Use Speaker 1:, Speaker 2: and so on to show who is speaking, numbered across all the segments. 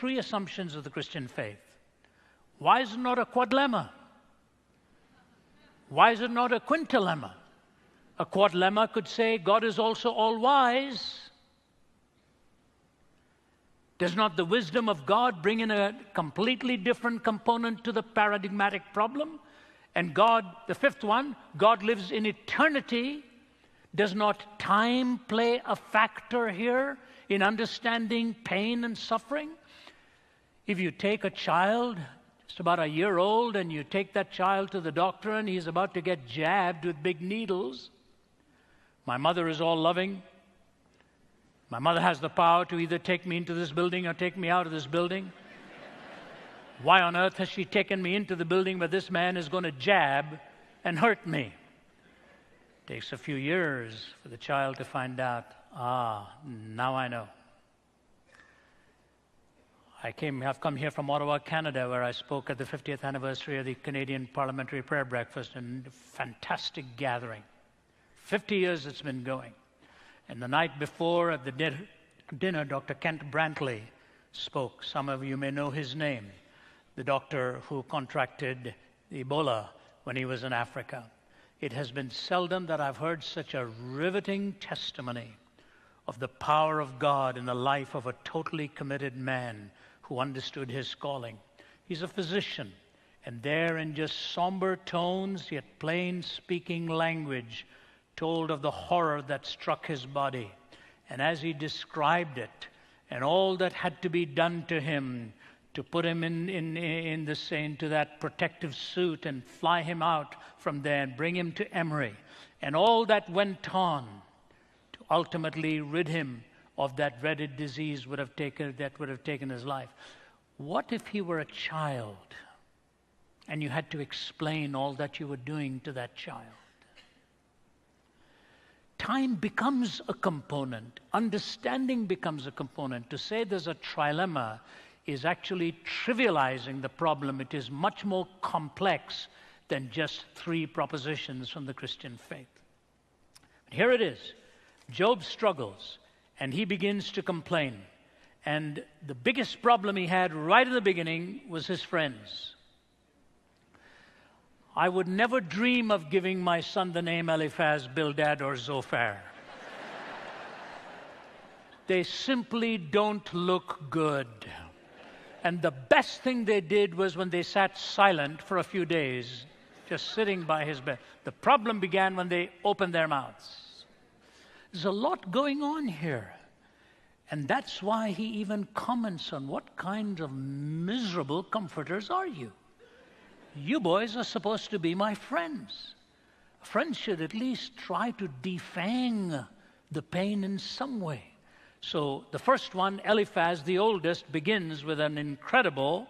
Speaker 1: three assumptions of the Christian faith. Why is it not a quadlemma? Why is it not a quintilemma? A quadlemma could say God is also all-wise. Does not the wisdom of God bring in a completely different component to the paradigmatic problem? And God, the fifth one, God lives in eternity. Does not time play a factor here in understanding pain and suffering? If you take a child, just about a year old, and you take that child to the doctor and he's about to get jabbed with big needles, my mother is all loving. My mother has the power to either take me into this building or take me out of this building. Why on earth has she taken me into the building where this man is going to jab and hurt me? It takes a few years for the child to find out, now I know. I've come here from Ottawa, Canada, where I spoke at the 50th anniversary of the Canadian Parliamentary Prayer Breakfast, and a fantastic gathering. 50 years it's been going. And the night before at the dinner, Dr. Kent Brantley spoke. Some of you may know his name, the doctor who contracted Ebola when he was in Africa. It has been seldom that I've heard such a riveting testimony of the power of God in the life of a totally committed man who understood his calling. He's a physician, and there in just somber tones, yet plain speaking language, told of the horror that struck his body. And as he described it, and all that had to be done to him to put him into that protective suit and fly him out from there and bring him to Emory, and all that went on to ultimately rid him of that dreaded disease that would have taken his life. What if he were a child and you had to explain all that you were doing to that child? Time becomes a component. Understanding becomes a component. To say there's a trilemma is actually trivializing the problem. It is much more complex than just three propositions from the Christian faith. But here it is. Job struggles, and he begins to complain. And the biggest problem he had right in the beginning was his friends. I would never dream of giving my son the name Eliphaz, Bildad, or Zophar. They simply don't look good. And the best thing they did was when they sat silent for a few days, just sitting by his bed. The problem began when they opened their mouths. There's a lot going on here. And that's why he even comments on what kind of miserable comforters are you? You boys are supposed to be my friends. Friends should at least try to defang the pain in some way. So the first one, Eliphaz, the oldest, begins with an incredible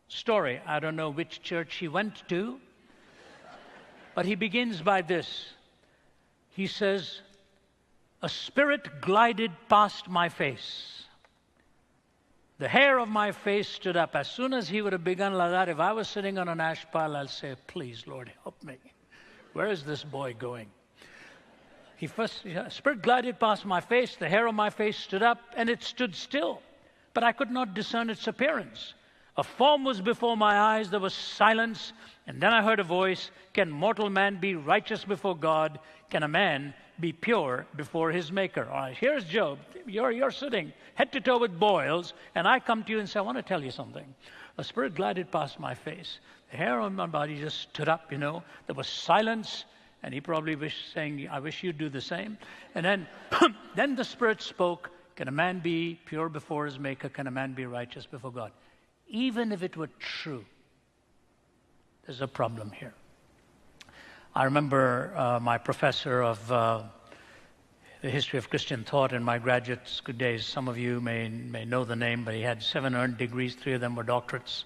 Speaker 1: story. I don't know which church he went to, but he begins by this. He says, "A spirit glided past my face. The hair of my face stood up." As soon as he would have begun like that, if I was sitting on an ash pile, I'll say, "Please, Lord, help me. Where is this boy going?" A spirit glided past my face, the hair of my face stood up, and it stood still, but I could not discern its appearance. A form was before my eyes, there was silence, and then I heard a voice, "Can mortal man be righteous before God? Can a man be pure before his maker?" All right, here's Job. You're sitting head to toe with boils, and I come to you and say, "I want to tell you something. A spirit glided past my face. The hair on my body just stood up, There was silence, and he probably saying, I wish you'd do the same. And then, then the Spirit spoke, "Can a man be pure before his maker? Can a man be righteous before God?" Even if it were true, there's a problem here. I remember my professor of the history of Christian thought in my graduate school days. Some of you may know the name, but he had 7 earned degrees. 3 of them were doctorates.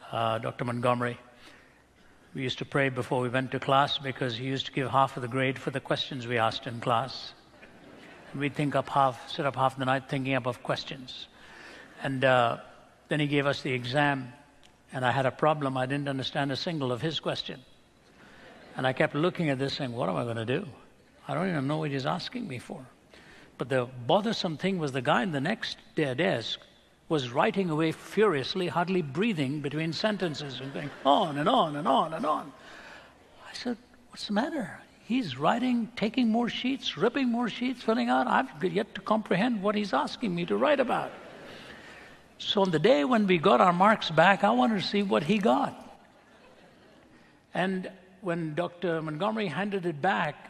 Speaker 1: Dr. Montgomery. We used to pray before we went to class because he used to give half of the grade for the questions we asked in class. And we'd sit up half the night thinking up of questions. And then he gave us the exam, and I had a problem. I didn't understand a single of his question. And I kept looking at this saying, what am I going to do? I don't even know what he's asking me for. But the bothersome thing was the guy in the next desk was writing away furiously, hardly breathing between sentences and going on and on and on and on. I said, what's the matter? He's writing, taking more sheets, ripping more sheets, filling out. I've yet to comprehend what he's asking me to write about. So on the day when we got our marks back, I wanted to see what he got. And when Dr. Montgomery handed it back,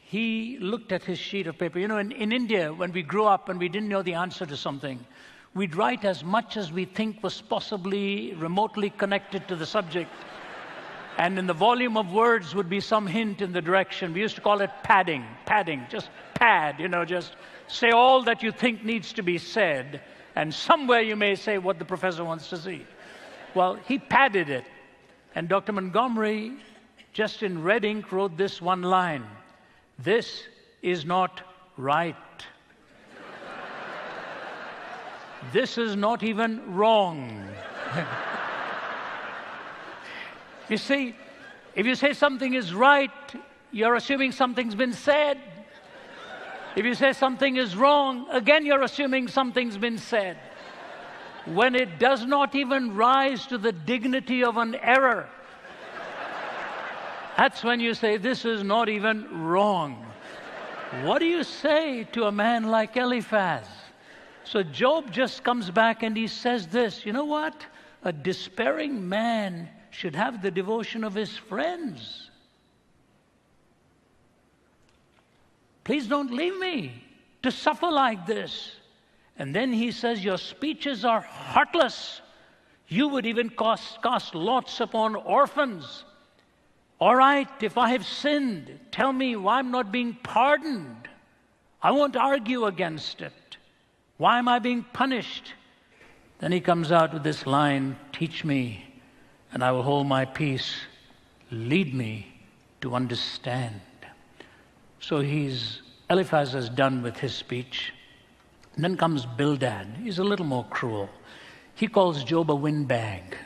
Speaker 1: he looked at his sheet of paper. You know, in India, when we grew up and we didn't know the answer to something, we'd write as much as we think was possibly remotely connected to the subject. And in the volume of words would be some hint in the direction. We used to call it padding, just pad, just say all that you think needs to be said, and somewhere you may say what the professor wants to see. Well, he padded it. And Dr. Montgomery, just in red ink, wrote this one line: "This is not right. This is not even wrong." You see, if you say something is right, you're assuming something's been said. If you say something is wrong, again you're assuming something's been said. When it does not even rise to the dignity of an error, that's when you say, this is not even wrong. What do you say to a man like Eliphaz? So Job just comes back and he says this: you know what? A despairing man should have the devotion of his friends. Please don't leave me to suffer like this. And then he says, your speeches are heartless. You would even cast lots upon orphans. All right, if I have sinned, tell me why I'm not being pardoned. I won't argue against it. Why am I being punished? Then he comes out with this line: teach me, and I will hold my peace. Lead me to understand. So Eliphaz is done with his speech. And then comes Bildad. He's a little more cruel. He calls Job a windbag.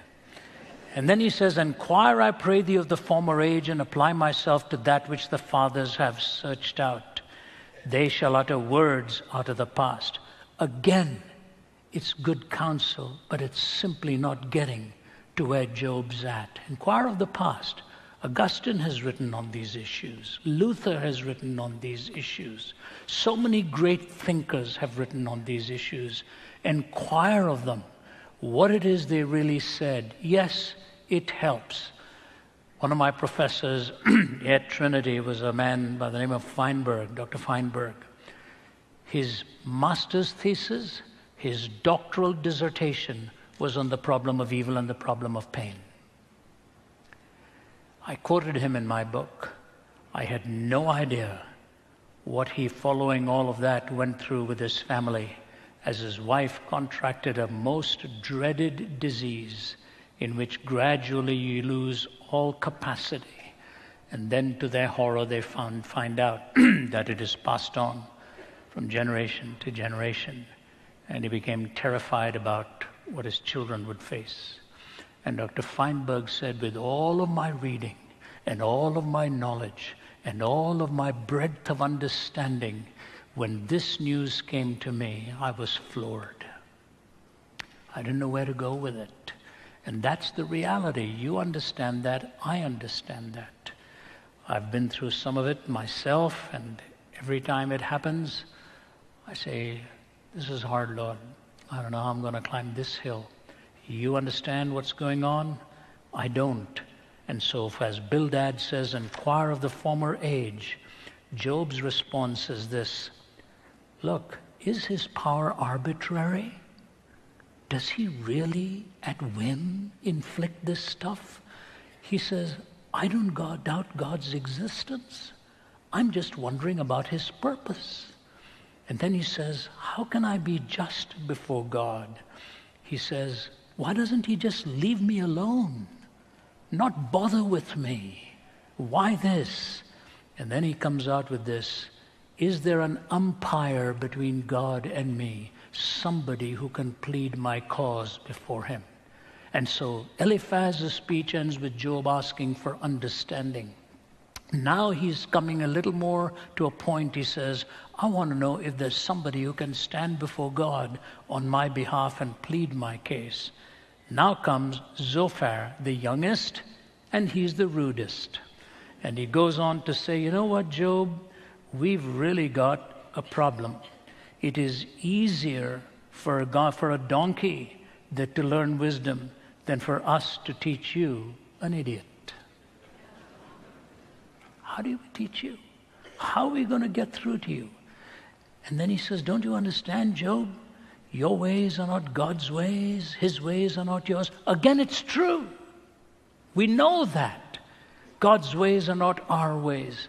Speaker 1: And then he says, inquire, I pray thee, of the former age, and apply myself to that which the fathers have searched out. They shall utter words out of the past. Again, it's good counsel, but it's simply not getting to where Job's at. Inquire of the past. Augustine has written on these issues. Luther has written on these issues. So many great thinkers have written on these issues. Inquire of them what it is they really said. Yes, it helps. One of my professors at Trinity was a man by the name of Feinberg, Dr. Feinberg. His master's thesis, his doctoral dissertation was on the problem of evil and the problem of pain. I quoted him in my book. I had no idea what he, following all of that, went through with his family as his wife contracted a most dreaded disease in which gradually you lose all capacity. And then to their horror, they find out that it is passed on from generation to generation. And he became terrified about what his children would face. And Dr. Feinberg said, with all of my reading and all of my knowledge and all of my breadth of understanding, when this news came to me, I was floored. I didn't know where to go with it. And that's the reality. You understand that. I understand that. I've been through some of it myself, and every time it happens, I say, this is hard, Lord. I don't know how I'm going to climb this hill. You understand what's going on? I don't. And so, as Bildad says, inquire of the former age, Job's response is this: look, is his power arbitrary? Does he really, at whim, inflict this stuff? He says, I don't doubt God's existence. I'm just wondering about his purpose. And then he says, how can I be just before God? He says, why doesn't he just leave me alone? Not bother with me. Why this? And then he comes out with this: is there an umpire between God and me? Somebody who can plead my cause before him. And so Eliphaz's speech ends with Job asking for understanding. Now he's coming a little more to a point. He says, I want to know if there's somebody who can stand before God on my behalf and plead my case. Now comes Zophar, the youngest, and he's the rudest. And he goes on to say, you know what, Job? We've really got a problem. It is easier for a donkey to learn wisdom than for us to teach you, an idiot. How do we teach you? How are we going to get through to you? And then he says, don't you understand, Job? Your ways are not God's ways. His ways are not yours. Again, it's true. We know that. God's ways are not our ways.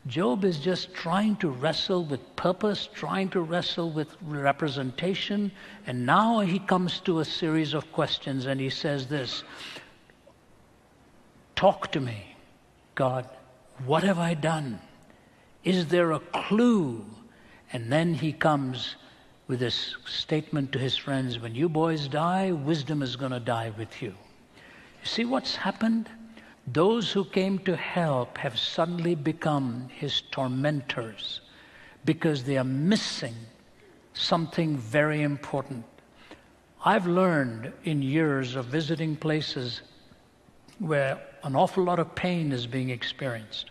Speaker 1: Job is just trying to wrestle with purpose, trying to wrestle with representation. And now he comes to a series of questions and he says this, talk to me, God. What have I done? Is there a clue? And then he comes with this statement to his friends, when you boys die, wisdom is going to die with you. You see what's happened? Those who came to help have suddenly become his tormentors because they are missing something very important. I've learned in years of visiting places where an awful lot of pain is being experienced.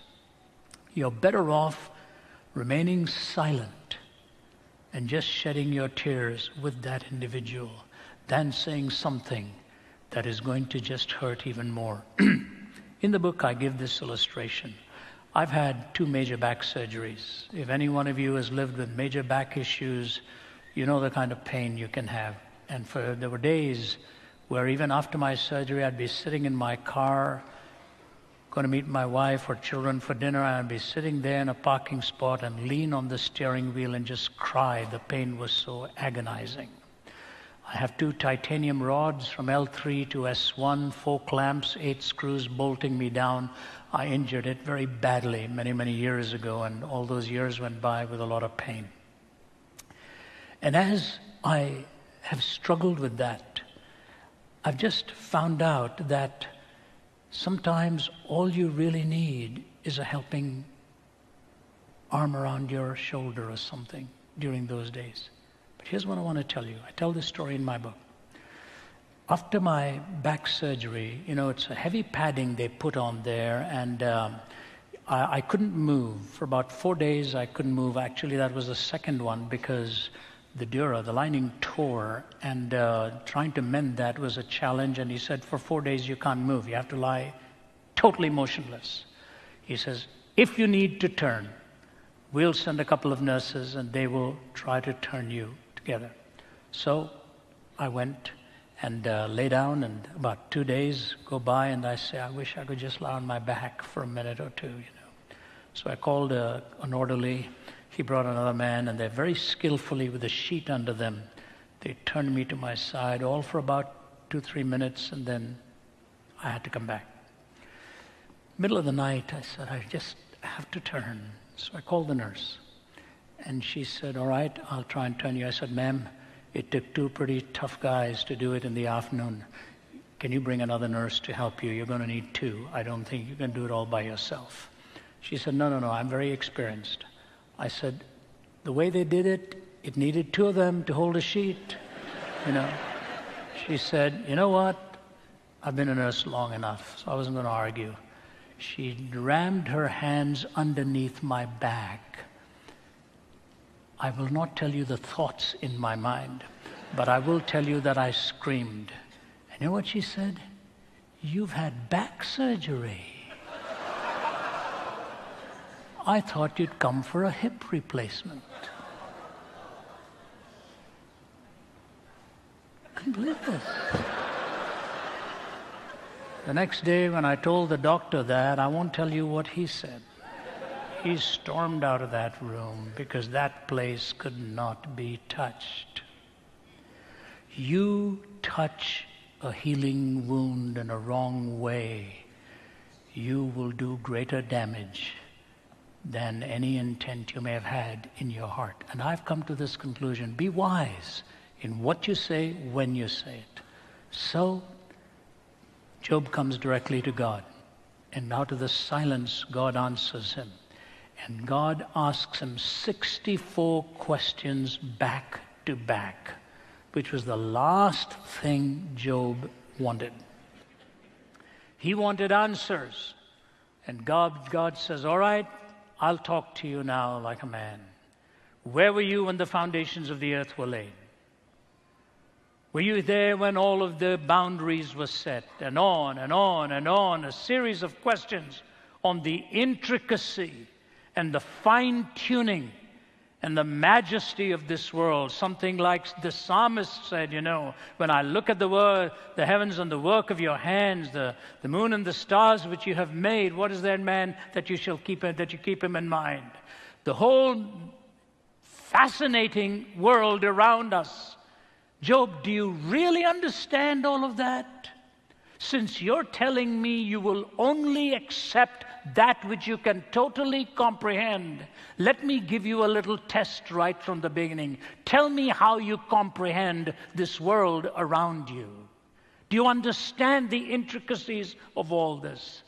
Speaker 1: You're better off remaining silent and just shedding your tears with that individual than saying something that is going to just hurt even more. In the book, I give this illustration. I've had 2 major back surgeries. If any one of you has lived with major back issues, you know the kind of pain you can have. And there were days where even after my surgery, I'd be sitting in my car, going to meet my wife or children for dinner, and I'd be sitting there in a parking spot and lean on the steering wheel and just cry. The pain was so agonizing. I have 2 titanium rods from L3 to S1, 4 clamps, 8 screws bolting me down. I injured it very badly many, many years ago, and all those years went by with a lot of pain. And as I have struggled with that, I've just found out that sometimes all you really need is a helping arm around your shoulder or something during those days. But here's what I want to tell you. I tell this story in my book. After my back surgery, it's a heavy padding they put on there, and I couldn't move. For about 4 days, I couldn't move. Actually, that was the second one because the dura, the lining tore, and trying to mend that was a challenge. And he said, for 4 days, you can't move. You have to lie totally motionless. He says, if you need to turn, we'll send a couple of nurses and they will try to turn you together. So I went and lay down, and about 2 days go by, and I say, I wish I could just lie on my back for a minute or two, So I called an orderly. He brought another man, and they very skillfully, with a sheet under them, they turned me to my side, all for about 2-3 minutes, and then I had to come back. Middle of the night, I said, I just have to turn. So I called the nurse, and she said, all right, I'll try and turn you. I said, ma'am, it took 2 pretty tough guys to do it in the afternoon. Can you bring another nurse to help you? You're going to need 2. I don't think you can do it all by yourself. She said, no, I'm very experienced. I said, the way they did it, it needed 2 of them to hold a sheet, She said, you know what? I've been a nurse long enough, so I wasn't going to argue. She rammed her hands underneath my back. I will not tell you the thoughts in my mind, but I will tell you that I screamed. And you know what she said? You've had back surgery. I thought you'd come for a hip replacement. I couldn't believe this. The next day when I told the doctor that, I won't tell you what he said. He stormed out of that room because that place could not be touched. You touch a healing wound in a wrong way, you will do greater damage than any intent you may have had in your heart. And I've come to this conclusion: be wise in what you say, when you say it. So Job comes directly to God, And out of the silence, God answers him. And God asks him 64 questions back to back, which was the last thing Job wanted. He wanted answers. And God says, all right, I'll talk to you now like a man. Where were you when the foundations of the earth were laid? Were you there when all of the boundaries were set? And on and on and on, a series of questions on the intricacy and the fine-tuning and the majesty of this world. Something like the psalmist said, when I look at the heavens and the work of your hands, the moon and the stars which you have made, what is there in man that you keep him in mind? The whole fascinating world around us. Job, do you really understand all of that? Since you're telling me you will only accept that which you can totally comprehend, let me give you a little test right from the beginning. Tell me how you comprehend this world around you. Do you understand the intricacies of all this?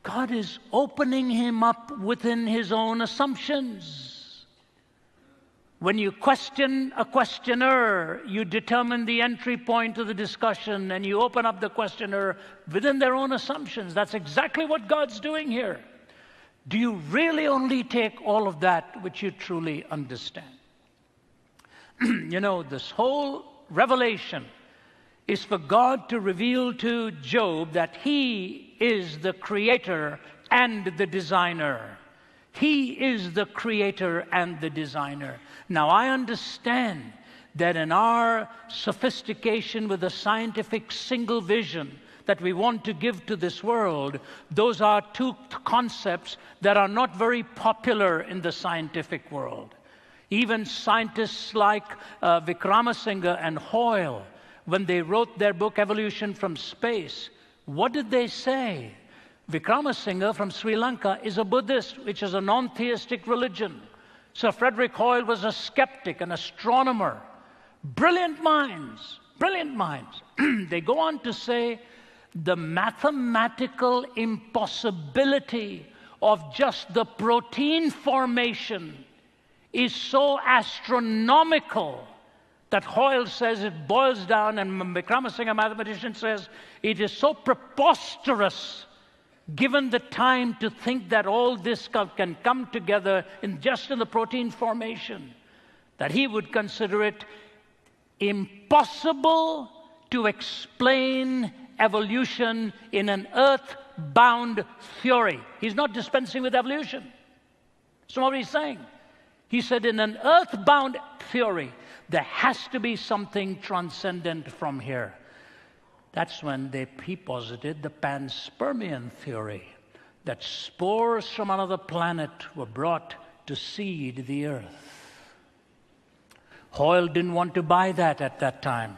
Speaker 1: God is opening him up within his own assumptions. When you question a questioner, you determine the entry point of the discussion and you open up the questioner within their own assumptions. That's exactly what God's doing here. Do you really only take all of that which you truly understand? This whole revelation is for God to reveal to Job that he is the creator and the designer. He is the creator and the designer. Now, I understand that in our sophistication with a scientific single vision that we want to give to this world, those are two concepts that are not very popular in the scientific world. Even scientists like Vikramasinghe and Hoyle, when they wrote their book, Evolution from Space, what did they say? Vikramasinghe from Sri Lanka is a Buddhist, which is a non-theistic religion. Sir Frederick Hoyle was a skeptic, an astronomer. Brilliant minds, brilliant minds. They go on to say the mathematical impossibility of just the protein formation is so astronomical that Hoyle says it boils down, and Vikramasinghe, a mathematician, says it is so preposterous given the time to think that all this can come together just in the protein formation, that he would consider it impossible to explain evolution in an earth-bound theory. He's not dispensing with evolution. That's not what he's saying. He said in an earth-bound theory, there has to be something transcendent from here. That's when he posited the panspermian theory, that spores from another planet were brought to seed the earth. Hoyle didn't want to buy that at that time,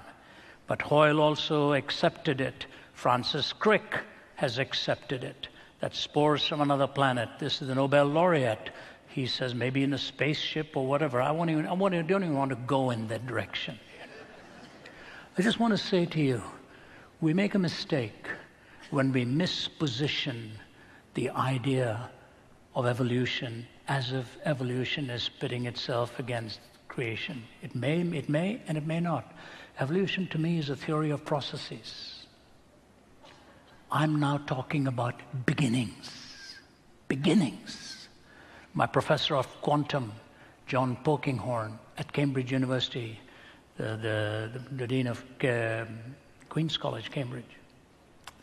Speaker 1: but Hoyle also accepted it. Francis Crick has accepted it, that spores from another planet. This is the Nobel laureate. He says maybe in a spaceship or whatever. I don't even want to go in that direction. I just want to say to you, we make a mistake when we misposition the idea of evolution as if evolution is pitting itself against creation. It may, and it may not. Evolution to me is a theory of processes. I'm now talking about beginnings. Beginnings. My professor of quantum, John Polkinghorne, at Cambridge University, the dean of Queen's College, Cambridge.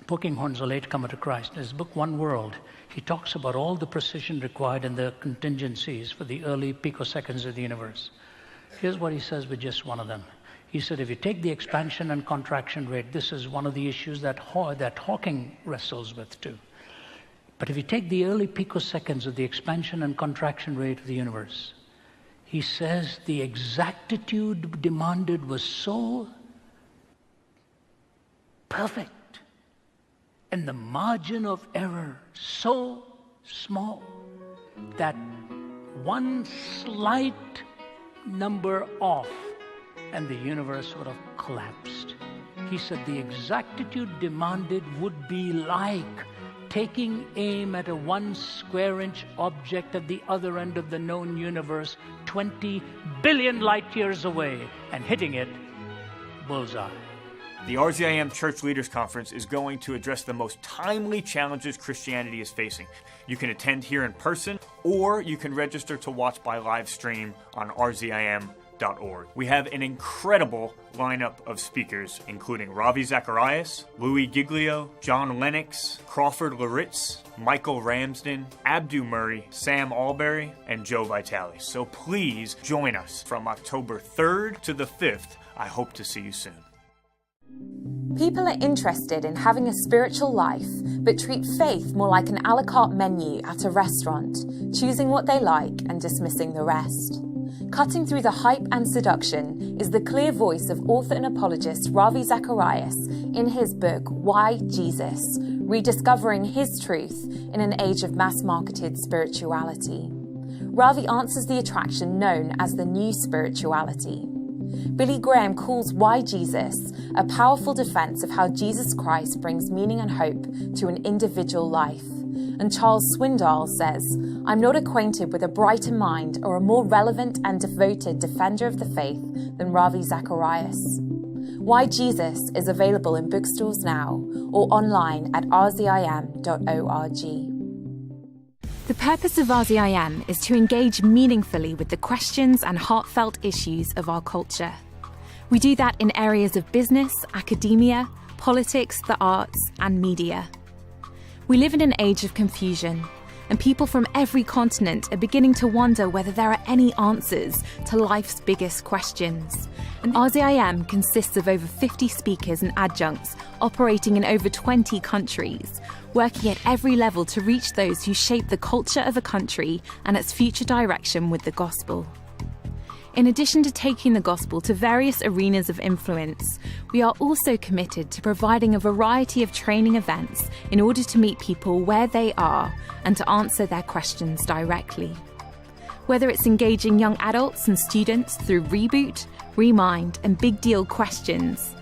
Speaker 1: Polkinghorne's a latecomer to Christ. In his book, One World, he talks about all the precision required and the contingencies for the early picoseconds of the universe. Here's what he says with just one of them. He said, if you take the expansion and contraction rate, this is one of the issues that Hawking wrestles with too. But if you take the early picoseconds of the expansion and contraction rate of the universe, he says the exactitude demanded was so perfect and the margin of error so small that one slight number off and the universe would have collapsed. He said the exactitude demanded would be like taking aim at a 1 square inch object at the other end of the known universe, 20 billion light years away, and hitting it bullseye.
Speaker 2: The RZIM Church Leaders Conference is going to address the most timely challenges Christianity is facing. You can attend here in person, or you can register to watch by live stream on rzim.org. We have an incredible lineup of speakers, including Ravi Zacharias, Louis Giglio, John Lennox, Crawford Laritz, Michael Ramsden, Abdu Murray, Sam Alberry, and Joe Vitale. So please join us from October 3rd to the 5th. I hope to see you soon.
Speaker 3: People are interested in having a spiritual life, but treat faith more like an a la carte menu at a restaurant, choosing what they like and dismissing the rest. Cutting through the hype and seduction is the clear voice of author and apologist Ravi Zacharias in his book, Why Jesus? Rediscovering His Truth in an Age of Mass-Marketed Spirituality. Ravi answers the attraction known as the New Spirituality. Billy Graham calls Why Jesus a powerful defense of how Jesus Christ brings meaning and hope to an individual life. And Charles Swindoll says, I'm not acquainted with a brighter mind or a more relevant and devoted defender of the faith than Ravi Zacharias. Why Jesus is available in bookstores now or online at rzim.org.
Speaker 4: The purpose of RZIM is to engage meaningfully with the questions and heartfelt issues of our culture. We do that in areas of business, academia, politics, the arts, and media. We live in an age of confusion, and people from every continent are beginning to wonder whether there are any answers to life's biggest questions. And RZIM consists of over 50 speakers and adjuncts operating in over 20 countries, working at every level to reach those who shape the culture of a country and its future direction with the gospel. In addition to taking the gospel to various arenas of influence, we are also committed to providing a variety of training events in order to meet people where they are and to answer their questions directly. Whether it's engaging young adults and students through Reboot, Remind, and Big Deal questions,